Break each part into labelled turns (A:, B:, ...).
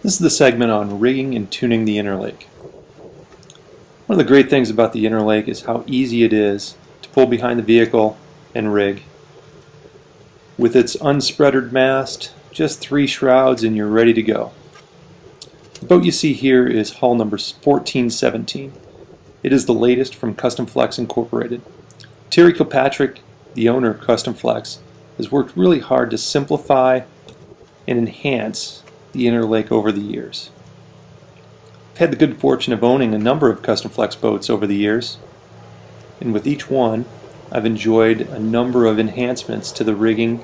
A: This is the segment on rigging and tuning the Interlake. One of the great things about the Interlake is how easy it is to pull behind the vehicle and rig. With its unspreadered mast, just 3 shrouds and you're ready to go. The boat you see here is hull number 1417. It is the latest from Custom Flex Incorporated. Terry Kilpatrick, the owner of Custom Flex, has worked really hard to simplify and enhance the Interlake over the years. I've had the good fortune of owning a number of Custom Flex boats over the years, and with each one I've enjoyed a number of enhancements to the rigging,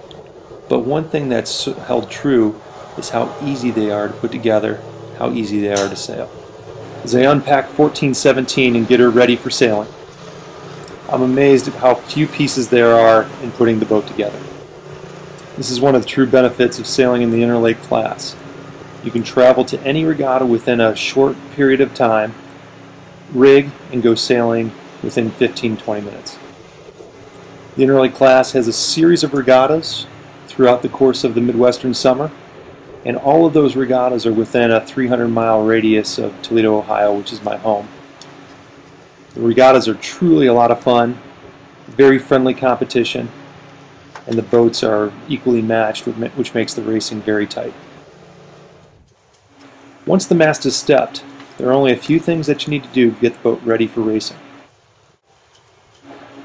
A: but one thing that's held true is how easy they are to put together, how easy they are to sail. As I unpack 1417 and get her ready for sailing, I'm amazed at how few pieces there are in putting the boat together. This is one of the true benefits of sailing in the Interlake class. You can travel to any regatta within a short period of time, rig, and go sailing within 15-20 minutes. The Interlake class has a series of regattas throughout the course of the Midwestern summer, and all of those regattas are within a 300-mile radius of Toledo, Ohio, which is my home. The regattas are truly a lot of fun, very friendly competition, and the boats are equally matched, which makes the racing very tight. Once the mast is stepped, there are only a few things that you need to do to get the boat ready for racing.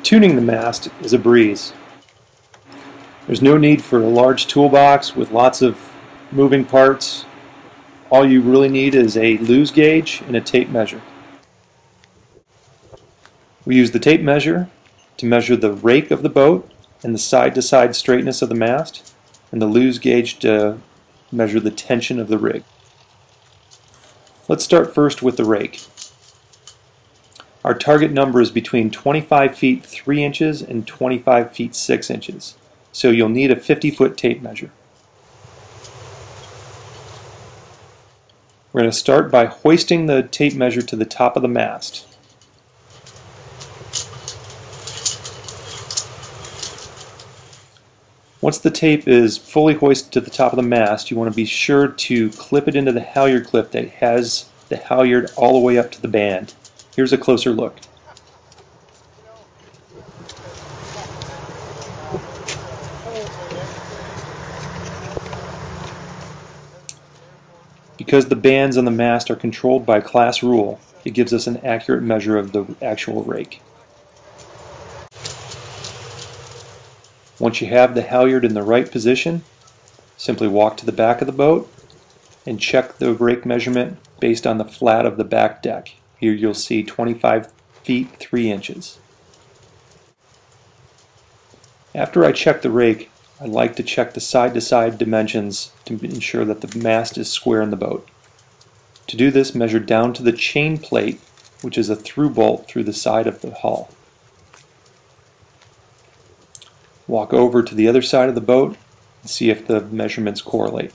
A: Tuning the mast is a breeze. There's no need for a large toolbox with lots of moving parts. All you really need is a luge gauge and a tape measure. We use the tape measure to measure the rake of the boat and the side-to-side straightness of the mast, and the luge gauge to measure the tension of the rig. Let's start first with the rake. Our target number is between 25 feet 3 inches and 25 feet 6 inches, so you'll need a 50-foot tape measure. We're going to start by hoisting the tape measure to the top of the mast. Once the tape is fully hoisted to the top of the mast, you want to be sure to clip it into the halyard clip that has the halyard all the way up to the band. Here's a closer look. Because the bands on the mast are controlled by class rule, it gives us an accurate measure of the actual rake. Once you have the halyard in the right position, simply walk to the back of the boat and check the rake measurement based on the flat of the back deck. Here you'll see 25 feet 3 inches. After I check the rake, I like to check the side-to-side dimensions to ensure that the mast is square in the boat. To do this, measure down to the chain plate, which is a through bolt through the side of the hull. Walk over to the other side of the boat and see if the measurements correlate.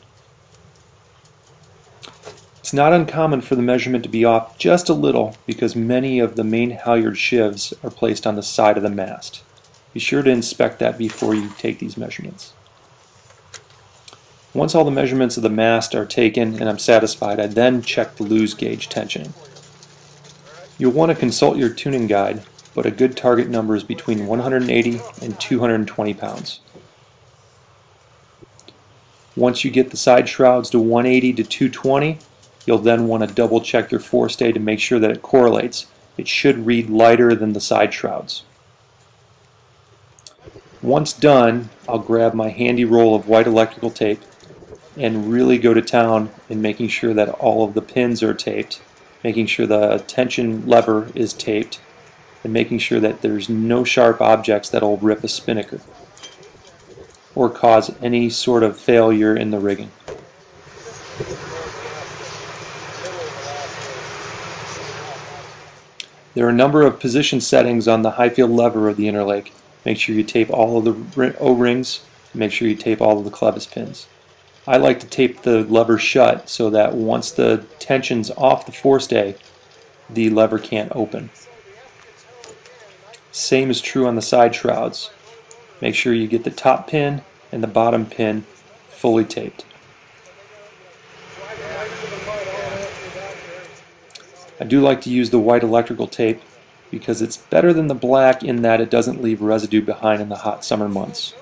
A: It's not uncommon for the measurement to be off just a little because many of the main halyard sheaves are placed on the side of the mast. Be sure to inspect that before you take these measurements. Once all the measurements of the mast are taken and I'm satisfied, I then check the luge gauge tension. You'll want to consult your tuning guide, but a good target number is between 180 and 220 pounds. Once you get the side shrouds to 180 to 220, you'll then want to double check your forestay to make sure that it correlates. It should read lighter than the side shrouds. Once done, I'll grab my handy roll of white electrical tape and really go to town in making sure that all of the pins are taped, making sure the tension lever is taped, and making sure that there's no sharp objects that'll rip a spinnaker or cause any sort of failure in the rigging. There are a number of position settings on the high field lever of the Interlake. Make sure you tape all of the O-rings, make sure you tape all of the clevis pins. I like to tape the lever shut so that once the tension's off the forestay, the lever can't open. Same is true on the side shrouds. Make sure you get the top pin and the bottom pin fully taped. I do like to use the white electrical tape because it's better than the black in that it doesn't leave residue behind in the hot summer months.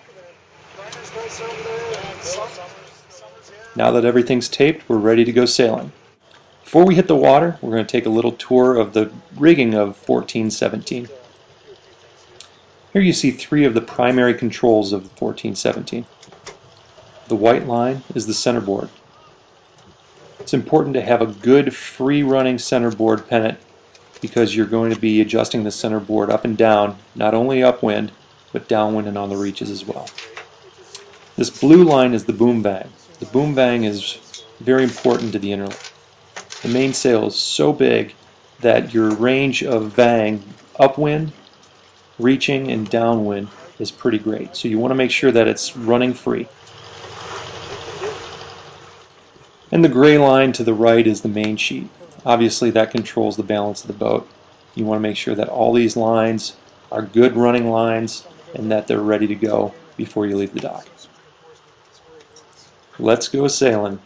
A: Now that everything's taped, we're ready to go sailing. Before we hit the water, we're going to take a little tour of the rigging of 1417. Here you see three of the primary controls of 1417. The white line is the centerboard. It's important to have a good free-running centerboard pennant because you're going to be adjusting the centerboard up and down, not only upwind, but downwind and on the reaches as well. This blue line is the boom vang. The boom vang is very important to the interlake. The mainsail is so big that your range of vang upwind, reaching, and downwind is pretty great. So you want to make sure that it's running free. And the gray line to the right is the main sheet. Obviously that controls the balance of the boat. You want to make sure that all these lines are good running lines and that they're ready to go before you leave the dock. Let's go sailing.